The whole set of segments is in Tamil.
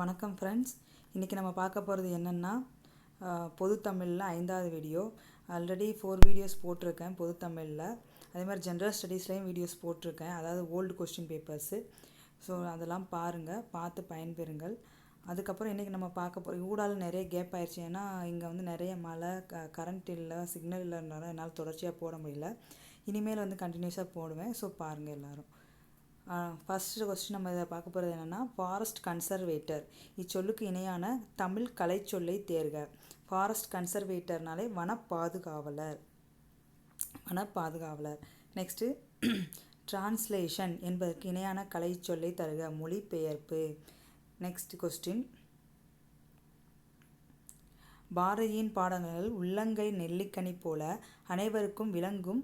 வணக்கம் ஃப்ரெண்ட்ஸ். இன்றைக்கி நம்ம பார்க்க போகிறது என்னென்னா பொது தமிழில் 5வது வீடியோ. ஆல்ரெடி 4 வீடியோஸ் போட்டிருக்கேன் பொது தமிழில். அதே மாதிரி ஜென்ரல் ஸ்டடீஸ்லேயும் வீடியோஸ் போட்டிருக்கேன், அதாவது ஓல்டு கொஸ்டின் பேப்பர்ஸு. ஸோ அதெல்லாம் பாருங்கள், பார்த்து பயன்பெறுங்கள். அதுக்கப்புறம் இன்றைக்கி நம்ம பார்க்க போகிற ஊடால நிறைய கேப் ஆயிடுச்சு. ஏன்னா இங்கே வந்து நிறைய மழை, கரண்ட் இல்லை, சிக்னல் இல்லைனால என்னால் தொடர்ச்சியாக போட முடியல. இனிமேல் வந்து கண்டினியூஸாக போடுவேன். ஸோ பாருங்கள் எல்லோரும். ஃபஸ்ட்டு கொஸ்டின் நம்ம இதை பார்க்க போகிறது என்னென்னா, ஃபாரஸ்ட் கன்சர்வேட்டர் இச்சொல்லுக்கு இணையான தமிழ் கலை சொல்லை தேர்க. ஃபாரஸ்ட் கன்சர்வேட்டர்னாலே வனப்பாதுகாவலர். நெக்ஸ்ட்டு டிரான்ஸ்லேஷன் என்பதற்கு இணையான கலை சொல்லை தருக. மொழிபெயர்ப்பு. நெக்ஸ்ட் கொஸ்டின், பாரதியின் பாடல்கள் உள்ளங்கை நெல்லிக்கனி போல அனைவருக்கும் விளங்கும்.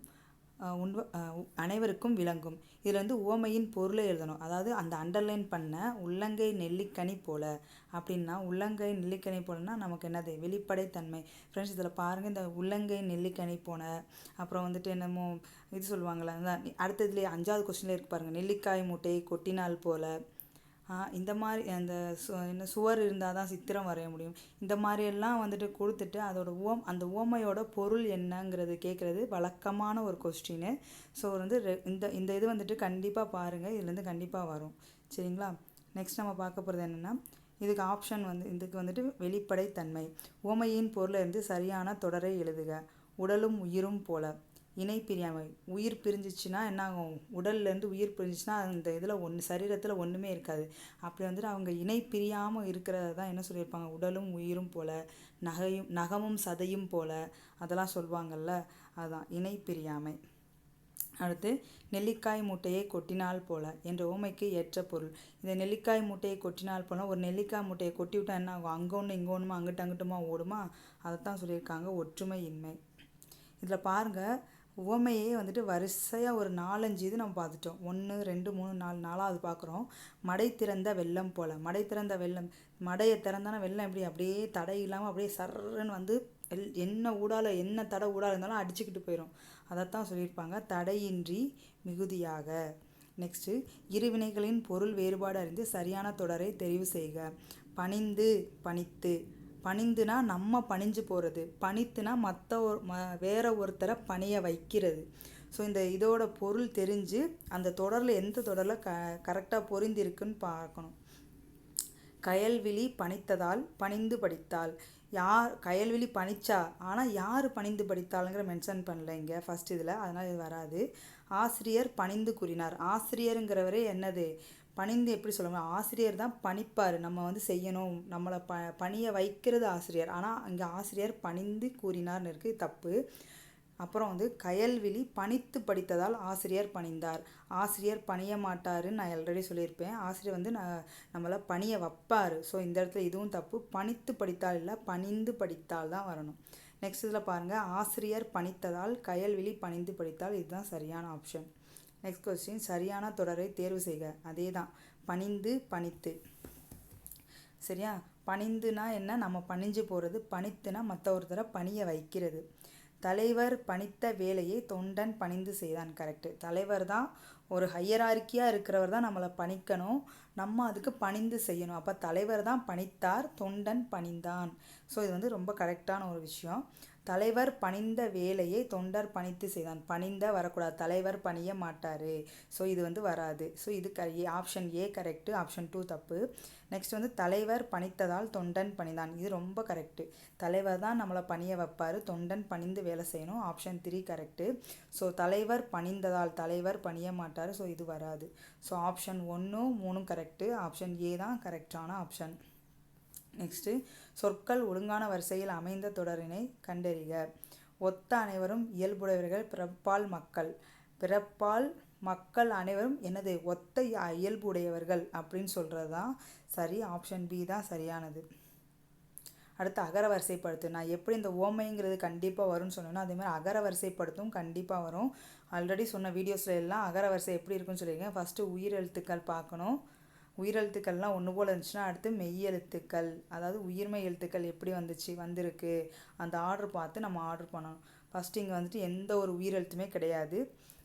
இதில் வந்து உவமையின் பொருளை எழுதணும். அதாவது அந்த அண்டர்லைன் பண்ண உள்ளங்கை நெல்லிக்கனி போல அப்படின்னா, உள்ளங்கை நெல்லிக்கனி போலன்னா நமக்கு என்னது, வெளிப்படைத்தன்மை. ஃப்ரெண்ட்ஸ், இதில் பாருங்கள், இந்த உள்ளங்கை நெல்லிக்கனி போன, அப்புறம் வந்துட்டு என்னமோ இது சொல்லுவாங்களே, அடுத்ததுலேயே 5வது கொஸ்டினில் இருக்கு பாருங்கள், நெல்லிக்காய் மூட்டையை கொட்டினால் போல. இந்த மாதிரி அந்த சுவர் இருந்தால் தான் சித்திரம் வரைய முடியும். இந்த மாதிரியெல்லாம் வந்துட்டு கொடுத்துட்டு அதோட அந்த உவமையோட பொருள் என்னங்கிறது கேட்குறது வழக்கமான ஒரு கொஸ்டின்னு. ஸோ வந்து இந்த இது வந்துட்டு கண்டிப்பாக பாருங்கள், இதுலேருந்து கண்டிப்பாக வரும். சரிங்களா? நெக்ஸ்ட் நம்ம பார்க்க போகிறது என்னென்னா, இதுக்கு ஆப்ஷன் இதுக்கு வந்துட்டு வெளிப்படைத்தன்மை. உவமையின் பொருளிலிருந்து சரியான தொடரை எழுதுக. உடலும் உயிரும் போல. இணை பிரியாமை. உயிர் பிரிஞ்சிச்சுன்னா என்ன ஆகும்? உடல்லேருந்து உயிர் பிரிஞ்சிச்சுன்னா அந்த இதில் சரீரத்தில் ஒன்றுமே இருக்காது. அப்படி வந்துட்டு அவங்க இணை பிரியாமல் இருக்கிறத தான் என்ன சொல்லியிருப்பாங்க, உடலும் உயிரும் போல, நகமும் சதையும் போல, அதெல்லாம் சொல்லுவாங்கள்ல, அதுதான் இணை பிரியாமை. அடுத்து, நெல்லிக்காய் மூட்டையை கொட்டினால் போல என்ற உவமைக்கு ஏற்ற பொருள். இந்த நெல்லிக்காய் மூட்டையை கொட்டினால் போல, ஒரு நெல்லிக்காய் மூட்டையை கொட்டி விட்டால் என்ன ஆகும்? அங்கே ஒன்று இங்கே ஒன்றுமா, அங்கிட்டுமா ஓடுமா? அதைத்தான் சொல்லியிருக்காங்க, ஒற்றுமை இன்மை. இதில் பாருங்கள், உவமையே வந்துட்டு வரிசையாக ஒரு 4-5 இது நம்ம பார்த்துட்டோம். 1 2 3 4 4வது பார்க்குறோம். மடை திறந்த வெள்ளம் போல். மடை திறந்த வெள்ளம், மடையை திறந்தான வெள்ளம் எப்படி அப்படியே தடை இல்லாமல் அப்படியே சர்ன்னு வந்து என்ன தடை ஊடால இருந்தாலும் அடிச்சுக்கிட்டு போயிடும். அதைத்தான் சொல்லியிருப்பாங்க, தடையின்றி மிகுதியாக. நெக்ஸ்ட்டு, இருவினைகளின் பொருள் வேறுபாடு அறிந்து சரியான தொடரை தெரிவு செய்க. பணிந்து, பணித்து. பணிந்துனா நம்ம பணிஞ்சு போகிறது, பணித்துனா வேற ஒருத்தரை பணிய வைக்கிறது. ஸோ இந்த இதோட பொருள் தெரிஞ்சு அந்த தொடரில் எந்த தொடரில் கரெக்டாக பொருந்திருக்குன்னு பார்க்கணும். கயல்விழி பணித்ததால் பணிந்து படித்தாள். கயல்விழி பணிச்சா, ஆனால் யார் பணிந்து படித்தாளுங்கிற மென்ஷன் பண்ணல இங்கே ஃபஸ்ட் இதில், அதனால் இது வராது. ஆசிரியர் பணிந்து கூறினார். ஆசிரியருங்கிறவரே என்னது, பணிந்து எப்படி சொல்லுவாங்க, ஆசிரியர் தான் பணிப்பார், நம்ம வந்து செய்யணும், நம்மளை பணிய வைக்கிறது ஆசிரியர். ஆனால் இங்கே ஆசிரியர் பணிந்து கூறினார்னு இருக்குது, தப்பு. அப்புறம் வந்து கயல்விழி பணித்து படித்ததால் ஆசிரியர் பணிந்தார். ஆசிரியர் பணிய மாட்டாருன்னு நான் ஆல்ரெடி சொல்லியிருப்பேன். ஆசிரியர் வந்து நம்மளை பணிய வைப்பார். ஸோ இந்த இடத்துல இதுவும் தப்பு. பணித்து படித்தால் இல்லை, பணிந்து படித்தால் தான் வரணும். நெக்ஸ்ட் இதில் பாருங்கள், ஆசிரியர் பணித்ததால் கயல்விழி பணிந்து படித்தால், இதுதான் சரியான ஆப்ஷன். நெக்ஸ்ட் கொஸ்டின், சரியான தொடரை தேர்வு செய்க. அதே தான், பணிந்து பணித்து. சரியா? பணிந்துனா என்ன, நம்ம பணிஞ்சு போகிறது. பணித்துனா மற்ற ஒருத்தரை பணிய வைக்கிறது. தலைவர் பணித்த வேலையை தொண்டன் பணிந்து செய்தான். கரெக்டு. தலைவர் தான், ஒரு ஹையரார்க்கியாக இருக்கிறவர் தான் நம்மளை பணிக்கணும், நம்ம அதுக்கு பணிந்து செய்யணும். அப்போ தலைவர் தான் பணித்தார், தொண்டன் பணிந்தான். ஸோ இது வந்து ரொம்ப கரெக்டான ஒரு விஷயம். தலைவர் பணிந்த வேலையை தொண்டர் பணித்து செய்தான். பணிந்த வரக்கூடாது, தலைவர் பணிய மாட்டார். ஸோ இது வந்து வராது. ஸோ இது ஆப்ஷன் ஏ கரெக்டு, ஆப்ஷன் 2 தப்பு. நெக்ஸ்ட் வந்து தலைவர் பணித்ததால் தொண்டன் பணிந்தான். இது ரொம்ப கரெக்டு. தலைவர் தான் நம்மளை பணிய வைப்பார், தொண்டன் பணிந்து வேலை செய்யணும். Option 3 correct. ஸோ தலைவர் பணிந்ததால் தலைவர் பணிய மாட்டார். ஸோ இது வராது. So option 1 3 correct. Option A தான் கரெக்டான ஆப்ஷன். நெக்ஸ்ட்டு, சொற்கள் ஒழுங்கான வரிசையில் அமைந்த தொடரினை கண்டறிக. ஒத்த அனைவரும் இயல்புடையவர்கள், பிறப்பால் மக்கள். பிறப்பால் மக்கள் அனைவரும் என்னது, ஒத்த இயல்புடையவர்கள் அப்படின்னு சொல்கிறது தான் சரி. ஆப்ஷன் பி தான் சரியானது. அடுத்து, அகர வரிசைப்படுத்து. நான் எப்படி இந்த ஓமைங்கிறது கண்டிப்பாக வரும்னு சொன்னேன்னா, அதேமாதிரி அகர வரிசைப்படுத்தும் கண்டிப்பாக வரும். ஆல்ரெடி சொன்ன வீடியோஸில் எல்லாம் அகர வரிசை எப்படி இருக்குன்னு சொல்லியிருக்கேன். ஃபஸ்ட்டு உயிரெழுத்துக்கள் பார்க்கணும். உயிரெழுத்துக்கள்லாம் ஒன்று போல் இருந்துச்சுன்னா அடுத்து மெய்யெழுத்துக்கள், அதாவது உயிர்மெய் எழுத்துக்கள் எப்படி வந்திருக்கு, அந்த ஆர்டர் பார்த்து நம்ம ஆர்டர் பண்ணணும். ஃபஸ்ட்டு இங்கே வந்துட்டு எந்த ஒரு உயிரெழுத்துமே கிடையாது.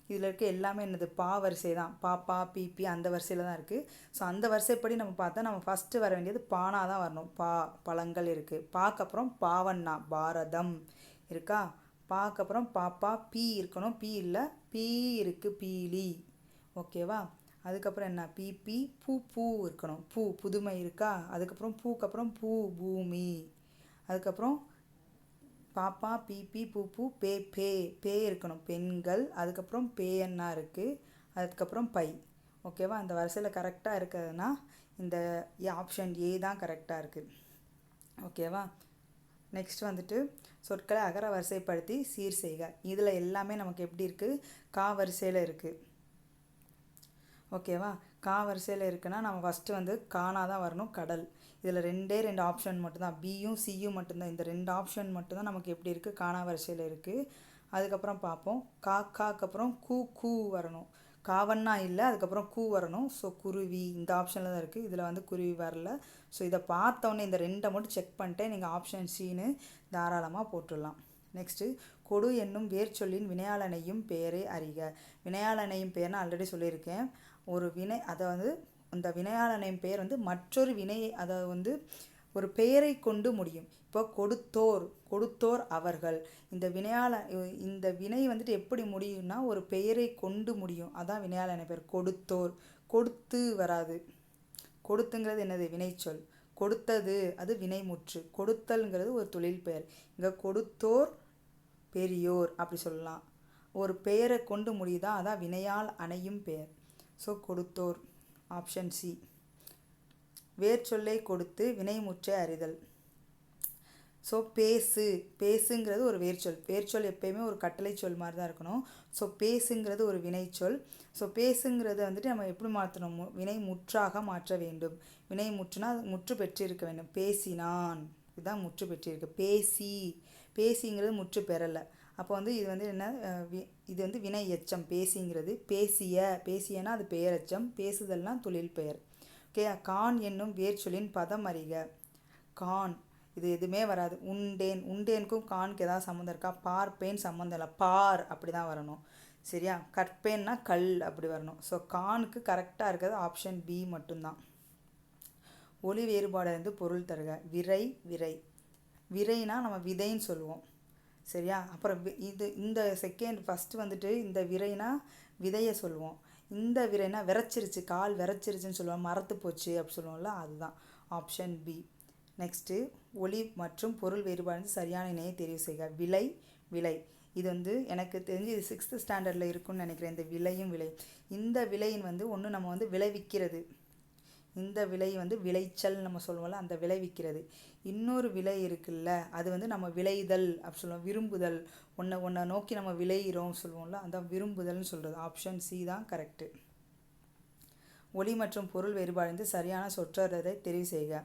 இதில் இருக்க எல்லாமே என்னது பா வரிசை தான். பா பி அந்த வரிசையில் தான் இருக்குது. ஸோ அந்த வரிசைப்படி நம்ம பார்த்தா நம்ம ஃபஸ்ட்டு வர வேண்டியது பானா தான் வரணும். பழங்கள் இருக்குது. பாக்கப்புறம் பாவண்ணா பாரதம் இருக்கா. பாக்கப்புறம் பாப்பா பி இருக்கணும். பி இல்லை, பீ இருக்குது பீலி. ஓகேவா. அதுக்கப்புறம் என்ன பூ இருக்கணும். புதுமை இருக்கா. அதுக்கப்புறம் பூக்கப்புறம் பூமி. அதுக்கப்புறம் பாப்பா பூ பே இருக்கணும். பெண்கள். அதுக்கப்புறம் பேயன்னா இருக்குது. அதுக்கப்புறம் பை. ஓகேவா. அந்த வரிசையில் கரெக்டாக இருக்கிறதுனா இந்த ஆப்ஷன் ஏ தான் கரெக்டாக இருக்குது. ஓகேவா. நெக்ஸ்ட் வந்துட்டு சொற்களை அகர வரிசைப்படுத்தி சீர் செய்க. இதில் எல்லாமே நமக்கு எப்படி இருக்குது, கா வரிசையில் இருக்குது. ஓகேவா. கா வரிசையில் இருக்குன்னா நம்ம ஃபஸ்ட்டு வந்து காணா தான் வரணும். கடல். இதில் ரெண்டு ஆப்ஷன் மட்டும்தான், பியும் சியும் மட்டும்தான். இந்த 2 ஆப்ஷன் மட்டும்தான் நமக்கு எப்படி இருக்குது, காணா வரிசையில் இருக்குது. அதுக்கப்புறம் பார்ப்போம். காக்கு அப்புறம் கூ வரணும். காவன்னா இல்லை, அதுக்கப்புறம் கூ வரணும். ஸோ குருவி இந்த ஆப்ஷனில் தான் இருக்குது. இதில் வந்து குருவி வரல. ஸோ இதை பார்த்தோன்னே இந்த 2 மட்டும் செக் பண்ணிட்டு நீங்கள் ஆப்ஷன் சின்னு தாராளமாக போட்டுடலாம். நெக்ஸ்ட்டு கொடு என்னும் வேர்ச்சொல்லின் வினையாளனையும் பெயரை அறிக. வினையாளனையும் பெயர்னு ஆல்ரெடி சொல்லியிருக்கேன். ஒரு வினை, அதை வந்து அந்த வினையாளனையும் பெயர் வந்து மற்றொரு வினையை, அதை வந்து ஒரு பெயரை கொண்டு முடியும். இப்போ கொடுத்தோர் அவர்கள். இந்த வினை வந்துட்டு எப்படி முடியும்னா ஒரு பெயரை கொண்டு முடியும். அதான் வினையாளனை பெயர். கொடுத்தோர். கொடுத்து வராது. கொடுத்துங்கிறது என்னது, வினைச்சொல். கொடுத்தது அது வினைமுற்று. கொடுத்தல்ங்கிறது ஒரு தொழில் பெயர். இங்கே கொடுத்தோர் பெரியோர் அப்படி சொல்லலாம். ஒரு பெயரை கொண்டு முடியுதா, அதான் வினையால் அணையும் பெயர். ஸோ கொடுத்தோர் ஆப்ஷன் சி. வேர்ச்சொல்லை கொடுத்து வினைமுற்றை அறிதல். ஸோ பேசுங்கிறது ஒரு வேர்ச்சொல் எப்பயுமே ஒரு கட்டளை சொல் மாதிரி தான் இருக்கணும். ஸோ பேசுங்கிறது ஒரு வினைச்சொல். ஸோ பேசுங்கிறது வந்துட்டு நம்ம எப்படி மாற்றணும், வினை முற்றாக மாற்ற வேண்டும். வினை முற்றுனா முற்று பெற்றிருக்க வேண்டும். பேசினான் இதுதான் முற்று பெற்றிருக்கு. பேசிங்கிறது முற்று பெறலை. அப்போ வந்து இது வந்து என்ன, இது வந்து வினை எச்சம். பேசிங்கிறது. பேசியனா அது பெயரெச்சம். பேசுதல்னால் தொழில் பெயர். ஓகே. கான் என்னும் வேர்ச்சொல்லின் பதம் அறிக. கான் இது எதுவுமே வராது. உண்டேனுக்கும் கானுக்கு ஏதாவது சம்மந்தம் இருக்கா, பார்ப்பேன் சம்மந்தம் இல்லை. பார் அப்படி தான் வரணும். சரியா. கற்பேன்னா கல் அப்படி வரணும். ஸோ கானுக்கு கரெக்டாக இருக்கிறது ஆப்ஷன் பி மட்டும்தான். ஒலி வேறுபாடு வந்து பொருள் தருக. விரைனா நம்ம விதைன்னு சொல்லுவோம். சரியா. அப்புறம் இந்த ஃபஸ்ட்டு வந்துட்டு இந்த விரைனா விதையை சொல்லுவோம். இந்த விரைனா விரைச்சிருச்சு, கால் விரைச்சிருச்சுன்னு சொல்லுவோம். மரத்து போச்சு அப்படி சொல்லுவோம்ல, அதுதான் ஆப்ஷன் பி. நெக்ஸ்ட்டு ஒலி மற்றும் பொருள் வேறுபாடு சரியான இணையை தெரிவு செய்க. விலை இது வந்து எனக்கு தெரிஞ்சு இது 6th ஸ்டாண்டர்டில் இருக்குன்னு நினைக்கிறேன். இந்த விலை. இந்த விலையின் வந்து ஒன்று நம்ம வந்து விளைவிக்கிறது. இந்த விலை வந்து விளைச்சல் நம்ம சொல்லுவோம்ல, அந்த விளைவிக்கிறது. இன்னொரு விலை இருக்குல்ல, அது வந்து நம்ம விளைதல் அப்படி சொல்லுவோம். விரும்புதல். ஒன்றை நோக்கி நம்ம விளையிறோம் சொல்லுவோம்ல, அதான் விரும்புதல்னு சொல்கிறது. ஆப்ஷன் சி தான் கரெக்டு. ஒலி மற்றும் பொருள் வேறுபாடு சரியான சொற்றொடரை தெரிவு செய்க.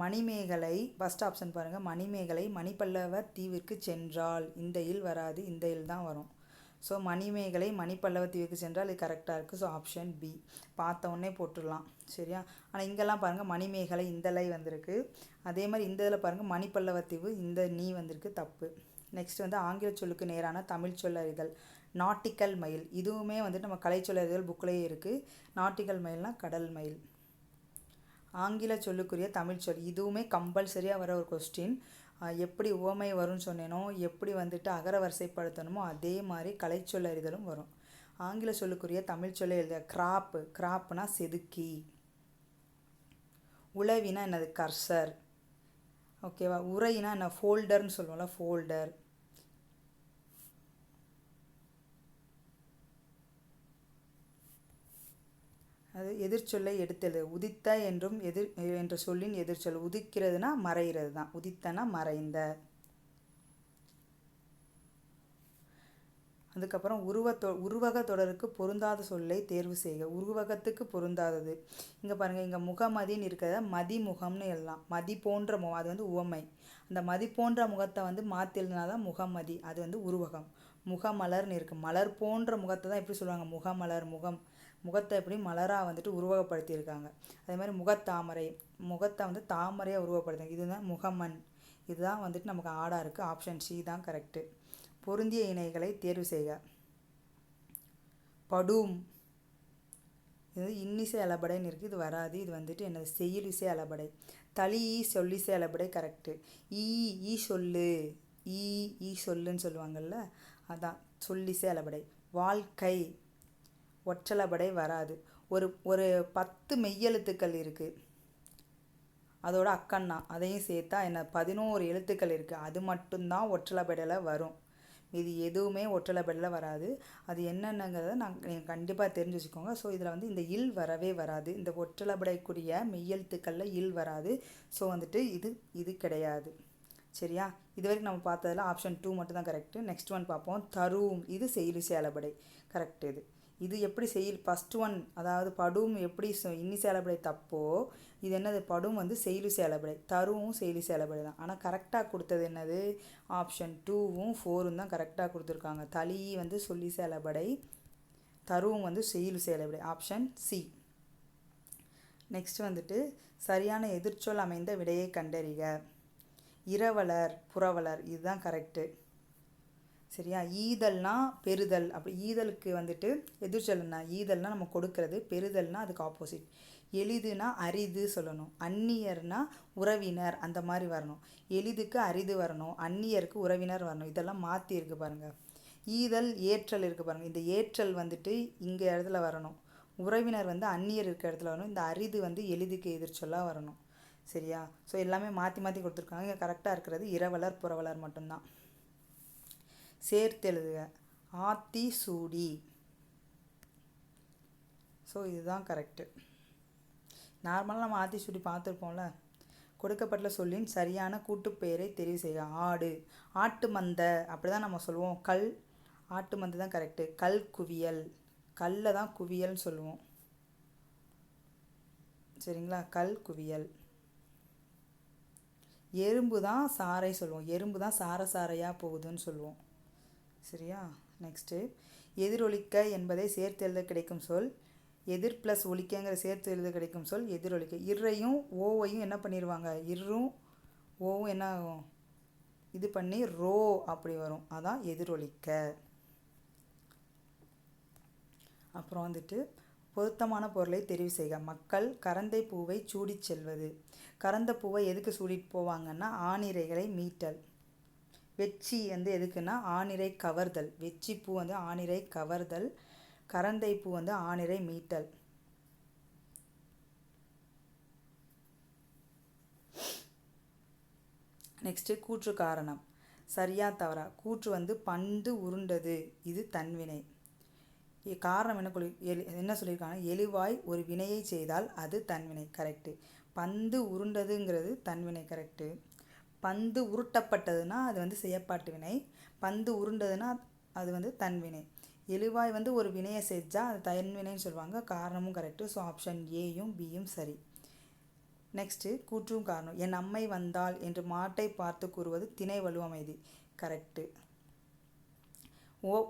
மணிமேகலை ஃபஸ்ட் ஆப்ஷன் பாருங்கள். மணிமேகலை மணிப்பல்லவர் தீவிற்கு சென்றால். இந்த இல் வராது, இந்த இல் தான் வரும். ஸோ மணிமேகலை மணிப்பல்லவர் தீவுக்கு சென்றால் இது கரெக்டாக இருக்குது. ஸோ ஆப்ஷன் பி பார்த்த உடனே போட்டுடலாம். சரியா. ஆனால் இங்கெல்லாம் பாருங்கள் மணிமேகலை இந்த லை வந்திருக்கு. அதே மாதிரி இந்த இதில் பாருங்கள் மணிப்பல்லவர் தீவு இந்த நீ வந்திருக்கு, தப்பு. நெக்ஸ்ட் வந்து ஆங்கில சொல்லுக்கு நேரான தமிழ் சொல் அறிதல். நாட்டிக்கல் மயில் இதுவுமே வந்துட்டு நம்ம கலை சொல் அறிதல் புக்கிலேயே இருக்குது. நாட்டிக்கல் மயில்னால் கடல் மயில். ஆங்கில சொல்லுக்குரிய தமிழ் சொல் இதுவுமே கம்பல்சரியாக வர ஒரு கொஸ்டின். எப்படி உவமை வரும்னு சொன்னேனோ, எப்படி வந்துட்டு அகர வரிசைப்படுத்தணுமோ அதே மாதிரி கலைச்சொல் அறிதலும் வரும். ஆங்கில சொல்லுக்குரிய தமிழ் சொல்லை எழுத. கிராப்னா செதுக்கி. உளவினா என்னது, கர்சர். ஓகேவா. உரைனா என்ன, ஃபோல்டர்னு சொல்லுவோம்ல, ஃபோல்டர். அது எதிர்ச்சொல்லை எடுத்தது. உதித்த என்றும் என்ற சொல்லின் எதிர்ச்சொல். உதிக்கிறதுனா மறைகிறது தான். உதித்தனா மறைந்த. அதுக்கப்புறம் உருவக தொடருக்கு பொருந்தாத சொல்லை தேர்வு செய்க. உருவகத்துக்கு பொருந்தாதது இங்கே பாருங்கள். இங்கே முகமதின்னு இருக்கிறத மதிமுகம்னு எழுதலாம். மதி போன்ற முகம் அது வந்து உவமை. அந்த மதி போன்ற முகத்தை வந்து மாற்றி எழுதினாதான் முகமதி, அது வந்து உருவகம். முகமலர்னு இருக்குது. மலர் போன்ற முகத்தை தான் எப்படி சொல்லுவாங்க, முகமலர். முகத்தை எப்படி மலராக வந்துட்டு உருவகப்படுத்தியிருக்காங்க. அதே மாதிரி முகத்தை வந்து தாமரையாக உருவப்படுத்துங்க. இதுதான் முகமன். இதுதான் வந்துட்டு நமக்கு ஆடாக இருக்குது. ஆப்ஷன் சி தான் கரெக்டு. பொருந்திய இணைகளை தேர்வு செய்க. படும், இது இன்னிசை அளபடைன்னு இருக்குது, இது வராது. இது வந்துட்டு என்னது செய்யுளிசை அளபடை. தளி சொல்லிசை அளபடை கரெக்டு. ஈ சொல்லு, ஈ சொல்லுன்னு சொல்லுவாங்கள்ல, அதான் சொல்லிசை அளபடை. வாழ்க்கை ஒற்றளபடை வராது. ஒரு 10 மெய்யெழுத்துக்கள் இருக்குது, அதோட அக்கண்ணா அதையும் சேர்த்தா என்ன 11 எழுத்துக்கள் இருக்குது, அது மட்டும்தான் ஒற்றளபடையில் வரும். இது எதுவுமே ஒற்றளபடையில் வராது. அது என்னென்னங்கிறத நீங்கள் கண்டிப்பாக தெரிஞ்சு வச்சுக்கோங்க. ஸோ இதில் வந்து இந்த இல் வரவே வராது. இந்த ஒற்றளபடைக்குரிய மெய்யெழுத்துக்களில் இல் வராது. ஸோ வந்துட்டு இது கிடையாது. சரியா? இது வரைக்கும் நம்ம பார்த்ததில் ஆப்ஷன் 2 மட்டும் தான் கரெக்டு. நெக்ஸ்ட் ஒன் பார்ப்போம். தரும், இது செய்யுளிசை அளபடை கரெக்டு. இது எப்படி ஃபஸ்ட் ஒன், அதாவது படும் எப்படி இன்னிசை அளபடை தப்போ, இது என்னது படும் வந்து செய்யுளிசை அளபடை, தரும் செய்யுளிசை அளபடை தான். ஆனால் கரெக்டாக கொடுத்தது என்னது ஆப்ஷன் 2வும் 4ம் தான் கரெக்டாக கொடுத்துருக்காங்க. தளி வந்து சொல்லிசை அளபடை, தரும் வந்து செய்யுளிசை அளபடை, ஆப்ஷன் சி. நெக்ஸ்ட் வந்துட்டு சரியான எதிர்ச்சொல் அமைந்த விடையை கண்டறிக. இரவலர், புரவலர், இதுதான் கரெக்டு. சரியா? ஈதல்னா பெறுதல். அப்படி ஈதலுக்கு வந்துட்டு எதிர்ச்சொல்னா ஈதல்னா நம்ம கொடுக்கறது, பெறுதல்னா அதுக்கு ஆப்போசிட். எளிதுனா அரிது சொல்லணும், அந்நியர்னா உறவினர், அந்த மாதிரி வரணும். எளிதுக்கு அரிது வரணும், அந்நியருக்கு உறவினர் வரணும். இதெல்லாம் மாற்றி இருக்குது பாருங்கள். ஈதல் ஏற்றல் இருக்குது பாருங்கள். இந்த ஏற்றல் வந்துட்டு இங்கே இடத்துல வரணும், உறவினர் வந்து அந்நியர் இருக்க இடத்துல வரணும், இந்த அரிது வந்து எளிதுக்கு எதிர்ச்சொல்லாக வரணும். சரியா? ஸோ எல்லாமே மாற்றி மாற்றி கொடுத்துருக்காங்க. இங்கே கரெக்டாக இருக்கிறது இரவலர் புரவலர் மட்டும்தான். சேர்த்தெழுதுக. ஆத்தி சூடி, ஸோ இதுதான் கரெக்டு. நார்மலாக நம்ம ஆத்தி சூடி பார்த்துருப்போம்ல. கொடுக்கப்பட்ட சொல்லின் சரியான கூட்டுப்பெயரை தெரிவு செய்ய. ஆடு, ஆட்டு மந்த, அப்படி தான் நம்ம சொல்லுவோம். கல், ஆட்டு மந்தை தான் கரெக்டு. கல் குவியல், கல்லை தான் குவியல்னு சொல்லுவோம். சரிங்களா? கல் குவியல். எறும்பு தான் சாறை சொல்லுவோம், எறும்பு தான் சாரையாக போகுதுன்னு சொல்லுவோம். சரியா? நெக்ஸ்ட்டு எதிரொலிக்க என்பதை சேர்த்து எழுத கிடைக்கும் சொல். எதிர் ப்ளஸ் ஒலிக்கங்கிற சேர்த்து எழுத கிடைக்கும் சொல் எதிரொலிக்க. இர்ரையும் ஓவையும் என்ன பண்ணிடுவாங்க, இர்ரும் ஓவும் என்ன ஆகும், இது பண்ணி ரோ அப்படி வரும், அதான் எதிரொலிக்க. அப்புறம் வந்துட்டு பொருத்தமான பொருளை தெரிவு செய்க. மக்கள் கரந்தை பூவை சூடி செல்வது. கரந்த பூவை எதுக்கு சூடிட்டு போவாங்கன்னா ஆணிரைகளை மீட்டல். வெச்சி வந்து எதுக்குன்னா ஆணிரை கவர்தல். வெச்சி பூ வந்து ஆணிரை கவர்தல், கரந்தை பூ வந்து ஆணிரை மீட்டல். நெக்ஸ்ட்டு கூற்று காரணம். சரியா தவறா? கூற்று வந்து பந்து உருண்டது, இது தன்வினை. காரணம் என்ன சொல்லியிருக்காங்க, எழுவாய் ஒரு வினையை செய்தால் அது தன்வினை கரெக்டு. பந்து உருண்டதுங்கிறது தன்வினை கரெக்டு. பந்து உருட்டப்பட்டதுன்னா அது வந்து செயற்பாட்டு வினை, பந்து உருண்டதுன்னா அது வந்து தன்வினை. எழுவாய் வந்து ஒரு வினையை செஞ்சால் அது தன்வினைன்னு சொல்லுவாங்க, காரணமும் கரெக்டு. ஸோ ஆப்ஷன் ஏயும் பியும் சரி. நெக்ஸ்ட்டு கூற்றும் காரணம். என் அம்மை வந்தாள் என்று மாட்டை பார்த்து கூறுவது திணை வலுவமைதி கரெக்டு.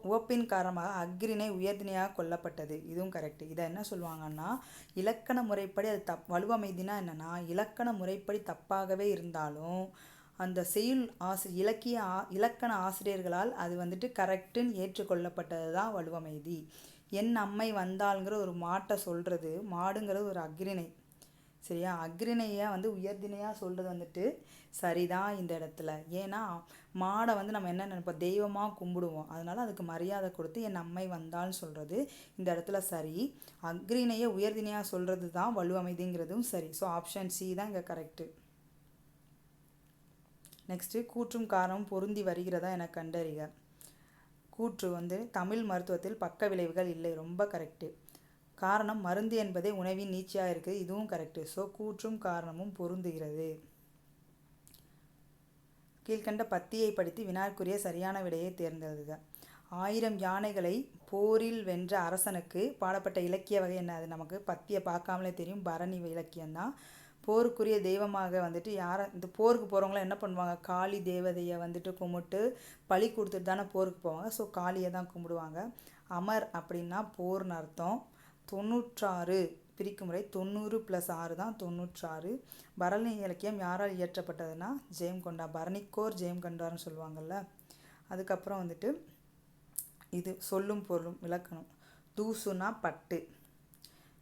உவப்பின் காரணமாக அஃறிணை உயர்திணையாக கொல்லப்பட்டது, இதுவும் கரெக்டு. இதை என்ன சொல்லுவாங்கன்னா இலக்கண முறைப்படி அது வலுவமைதினா என்னென்னா இலக்கண முறைப்படி தப்பாகவே இருந்தாலும் அந்த செய்யுள் இலக்கண ஆசிரியர்களால் அது வந்துட்டு கரெக்டுன்னு ஏற்றுக்கொள்ளப்பட்டது தான் வலுவமைதி. என் அம்மை வந்தாளுங்கிற ஒரு மாட்டை சொல்கிறது, மாடுங்கிறது ஒரு அஃறிணை. சரியா? அஃறிணையை வந்து உயர்திணையாக சொல்கிறது வந்துட்டு சரிதான் இந்த இடத்துல. ஏன்னா மாடை வந்து நம்ம என்ன நினைப்போம், தெய்வமாக கும்பிடுவோம், அதனால் அதுக்கு மரியாதை கொடுத்து என் அம்மை வந்தால்னு சொல்கிறது இந்த இடத்துல சரி. அஃறிணையை உயர்திணையாக சொல்கிறது தான் வலுவமைதிங்கிறதும் சரி. ஸோ ஆப்ஷன் சி தான் இங்கே கரெக்டு. நெக்ஸ்ட்டு கூற்றும் காரணமும் பொருந்தி வருகிறதா என கண்டறிக. கூற்று வந்து தமிழ் மருத்துவத்தில் பக்க விளைவுகள் இல்லை, ரொம்ப கரெக்டு. காரணம் மருந்து என்பதே உணவின் நீட்சியாக இருக்குது, இதுவும் கரெக்டு. ஸோ கூற்றும் காரணமும் பொருந்துகிறது. கீழ்கண்ட பத்தியை படித்து வினாக்குரிய சரியான விடையை தேர்ந்தெழுதுக. 1000 யானைகளை போரில் வென்ற அரசனுக்கு பாடப்பட்ட இலக்கிய வகை என்ன? அது நமக்கு பத்தியை பார்க்காமலே தெரியும், பரணி இலக்கியம்தான். போருக்குரிய தெய்வமாக வந்துட்டு இந்த போருக்கு போகிறவங்களாம் என்ன பண்ணுவாங்க, காளி தேவதையை வந்துட்டு கும்பிட்டு பழி கொடுத்துட்டு தானே போருக்கு போவாங்க. ஸோ காளியை தான் கும்பிடுவாங்க. அமர் அப்படின்னா போர்னு அர்த்தம். 96 பிரிக்கும் முறை 90 + 6 தான் 96. பரணி இலக்கியம் யாரால் இயற்றப்பட்டதுன்னா ஜெயங்கொண்டா, பரணிக்கோர் ஜெயங்கொண்டார்னு சொல்லுவாங்கள்ல. அதுக்கப்புறம் வந்துட்டு இது சொல்லும் பொருளும் விளக்கணும். தூசுனா பட்டு,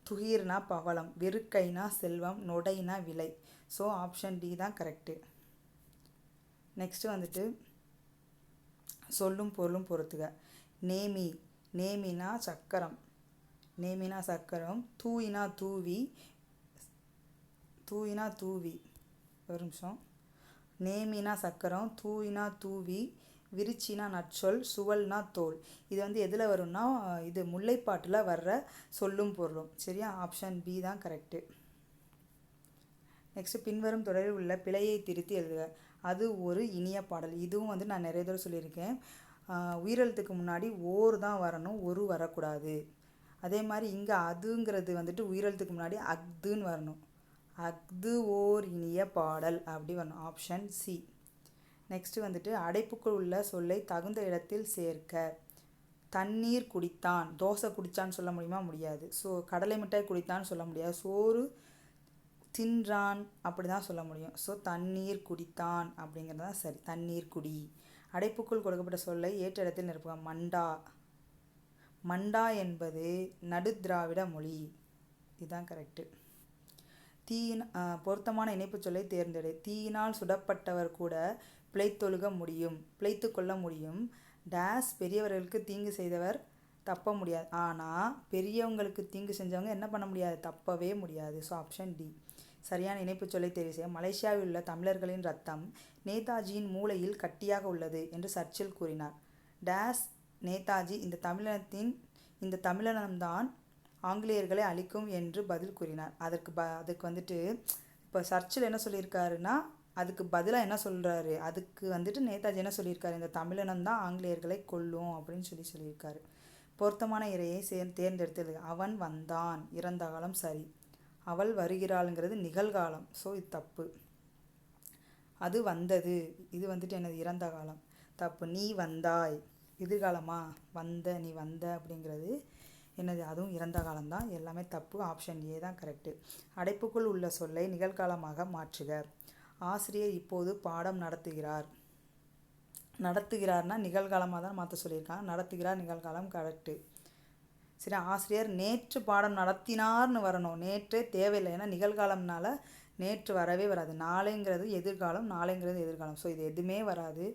துகிர்னா பவளம், வெறுக்கைனா செல்வம், நொடைனா விலை. ஸோ ஆப்ஷன் டி தான் கரெக்டு. நெக்ஸ்ட்டு வந்துட்டு சொல்லும் பொருளும் பொறுத்துக. நேமி, நேமினா சக்கரம், நேமினா சக்கரம், தூயினா தூவி, தூயினா தூவி, ஒரு நிமிஷம், நேமினா சக்கரம், தூயினா தூவி, விரிச்சினா நற்சொல், சுவல்னா தோல். இது வந்து எதில் வரும்னா இது முல்லைப்பாட்டில் வர்ற சொல்லும் பொருளும். சரியா, ஆப்ஷன் பி தான் கரெக்டு. நெக்ஸ்ட்டு பின்வரும் தொடரில் உள்ள பிழையை திருத்தி எழுதுக. அது ஒரு இனிய பாடல். இதுவும் வந்து நான் நிறைய தடவை சொல்லியிருக்கேன். உயிரெழுத்துக்கு முன்னாடி ஓர் தான் வரணும், ஒரு வரக்கூடாது. அதே மாதிரி இங்கே அதுங்கிறது வந்துட்டு உயிரெழுத்துக்கு முன்னாடி அக்துன்னு வரணும். அக்து ஓர் இனிய பாடல் அப்படி வரணும். Option C. நெக்ஸ்ட்டு வந்துட்டு அடைப்புக்குள் உள்ள சொல்லை தகுந்த இடத்தில் சேர்க்க. தண்ணீர் குடித்தான், தோசை குடித்தான்னு சொல்ல முடியுமா? முடியாது. ஸோ கடலை மிட்டாய் குடித்தான்னு சொல்ல முடியாது. சோறு தின்றான் அப்படி தான் சொல்ல முடியும். ஸோ தண்ணீர் குடித்தான் அப்படிங்கிறது தான் சரி. தண்ணீர் குடி. அடைப்புக்குள் கொடுக்கப்பட்ட சொல்லை ஏற்ற இடத்தில் நிரப்புக. மண்டா, மண்டா என்பது நடுதிராவிட மொழி. இதுதான் கரெக்டு. பொருத்தமான இணைப்பு சொல்லை தேர்ந்தெடு. தீயினால் சுடப்பட்டவர் கூட பிழைத்தொழுக முடியும், பிழைத்து கொள்ள முடியும். டேஸ் பெரியவர்களுக்கு தீங்கு செய்தவர் தப்ப முடியாது. ஆனால் பெரியவங்களுக்கு தீங்கு செஞ்சவங்க என்ன பண்ண முடியாது? தப்பவே முடியாது. So option D. சரியான இணைப்பு சொல்லை தெரிவு செய்ய. மலேசியாவில் உள்ள தமிழர்களின் ரத்தம் நேதாஜியின் மூளையில் கட்டியாக உள்ளது என்று சர்ச்சில் கூறினார். டேஸ் நேதாஜி இந்த தமிழினம்தான் ஆங்கிலேயர்களை அழிக்கும் என்று பதில் கூறினார். அதுக்கு வந்துட்டு இப்போ சர்ச்சில் என்ன சொல்லியிருக்காருன்னா அதுக்கு பதிலாக என்ன சொல்கிறாரு, அதுக்கு வந்துட்டு நேதாஜி என்ன சொல்லியிருக்காரு, இந்த தமிழினம்தான் ஆங்கிலேயர்களை கொல்லும் அப்படின்னு சொல்லியிருக்காரு. பொருத்தமான இறையை தேர்ந்தெடுத்தது. அவன் வந்தான், இறந்த காலம் சரி. அவள் வருகிறாளுங்கிறது நிகழ்காலம். ஸோ இது தப்பு. அது வந்தது, இது வந்துட்டு என்னது, இறந்த காலம், தப்பு. நீ வந்தாய், எதிர்காலமா, நீ வந்த அப்படிங்கிறது என்னது, அதுவும் இறந்த காலம்தான். எல்லாமே தப்பு. ஆப்ஷன் ஏ தான் கரெக்டு. அடைப்புக்குள் உள்ள சொல்லை நிகழ்காலமாக மாற்றுக. ஆசிரியர் இப்போது பாடம் நடத்துகிறார். நடத்துகிறார்னா நிகழ்காலமாக தான் மாற்ற சொல்லியிருக்காங்க. நடத்துகிறார் நிகழ்காலம் கரெக்டு. சரி, ஆசிரியர் நேற்று பாடம் நடத்தினார்னு வரணும். நேற்றே தேவையில்லை, ஏன்னா நிகழ்காலம்னால நேற்று வரவே வராது. நாளைங்கிறது எதிர்காலம், நாளைங்கிறது எதிர்காலம். ஸோ இது எதுவுமே வராது.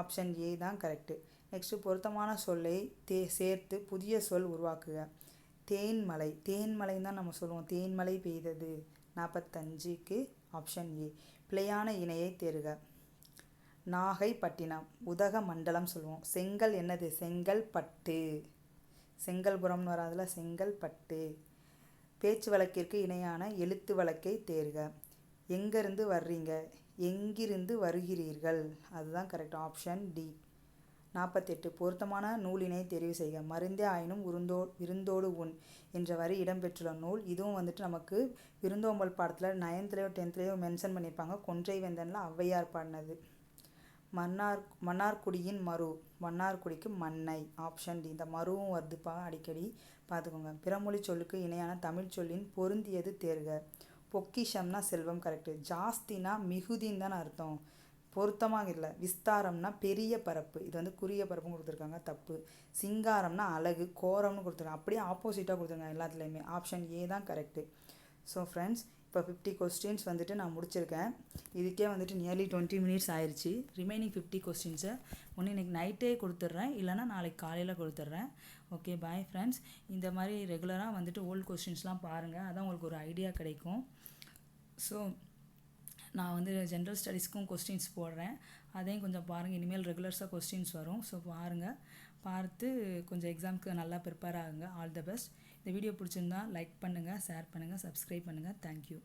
ஆப்ஷன் ஏ தான் கரெக்டு. நெக்ஸ்ட்டு பொருத்தமான சொல்லை சேர்த்து புதிய சொல் உருவாக்குக. தேன்மலை, தேன்மலைன்னு தான் நம்ம சொல்லுவோம். தேன்மலை பெய்தது. 45க்கு ஆப்ஷன் ஏ. பிழையான இணையை தேர்க. நாகைப்பட்டினம், உதகமண்டலம் சொல்லுவோம். செங்கல் என்னது, செங்கல்பட்டு. செங்கல்புரம்னு வராதுல, செங்கல்பட்டு. பேச்சு வழக்கிற்கு இணையான எழுத்து வழக்கை தேர்க. எங்கேருந்து வர்றீங்க, எங்கிருந்து வருகிறீர்கள், அதுதான் கரெக்ட். Option D. 48 பொருத்தமான நூலினை தெரிவு செய்க. மருந்தே ஆயினும் விருந்தோடு உண் என்ற வரி இடம்பெற்றுள்ள நூல். இதுவும் வந்துட்டு நமக்கு விருந்தோம்பல் பாடத்தில் 9th 10th மென்ஷன் பண்ணியிருப்பாங்க. கொன்றை வேந்தனில் ஔவையார் பாடினது. மன்னார்குடியின் மரு, மன்னார்குடிக்கு மண்ணை. Option D. இந்த மருவும் வருதுப்பா, அடிக்கடி பார்த்துக்கோங்க. பிறமொழி சொல்லுக்கு இணையான தமிழ் சொல்லின் பொருந்தியது தேர்க. பொக்கிஷம்னா செல்வம் கரெக்டு. ஜாஸ்தினா மிகுதின்னு தானே அர்த்தம், பொருத்தமாக இல்லை. விஸ்தாரம்னா பெரிய பரப்பு, இது வந்து குறுகிய பரப்புன்னு கொடுத்துருக்காங்க, தப்பு. சிங்காரம்னா அழகு, கோரம்னு கொடுத்துருக்காங்க, அப்படியே ஆப்போசிட்டாக கொடுத்துருக்காங்க எல்லாத்துலேயுமே. ஆப்ஷன் ஏ தான் கரெக்டு. ஸோ ஃப்ரெண்ட்ஸ், இப்போ 50 கொஸ்டின்ஸ் வந்துட்டு நான் முடிச்சிருக்கேன். இதுக்கே வந்துட்டு நியர்லி 20 மினிட்ஸ் ஆயிடுச்சு. ரிமைனிங் 50 கொஸ்டின்ஸை ஒன்று இன்றைக்கி நைட்டே கொடுத்துட்றேன், இல்லைனா நாளைக்கு காலையில் கொடுத்துட்றேன். Okay, bye friends. இந்த மாதிரி ரெகுலராக வந்துட்டு ஓல்டு கொஸ்டின்ஸ்லாம் பாருங்கள், அதான் உங்களுக்கு ஒரு ஐடியா கிடைக்கும். ஸோ நான் வந்து ஜென்ரல் ஸ்டடீஸ்க்கும் கொஸ்டின்ஸ் போடுறேன், அதையும் கொஞ்சம் பாருங்கள். இனிமேல் ரெகுலர்ஸாக கொஸ்டின்ஸ் வரும். ஸோ பாருங்கள், பார்த்து கொஞ்சம் எக்ஸாமுக்கு நல்லா ப்ரிப்பேர் ஆகுங்க. All the best. இந்த வீடியோ பிடிச்சிருந்தா லைக் பண்ணுங்கள், ஷேர் பண்ணுங்கள், சப்ஸ்கிரைப் பண்ணுங்கள். தேங்க்யூ.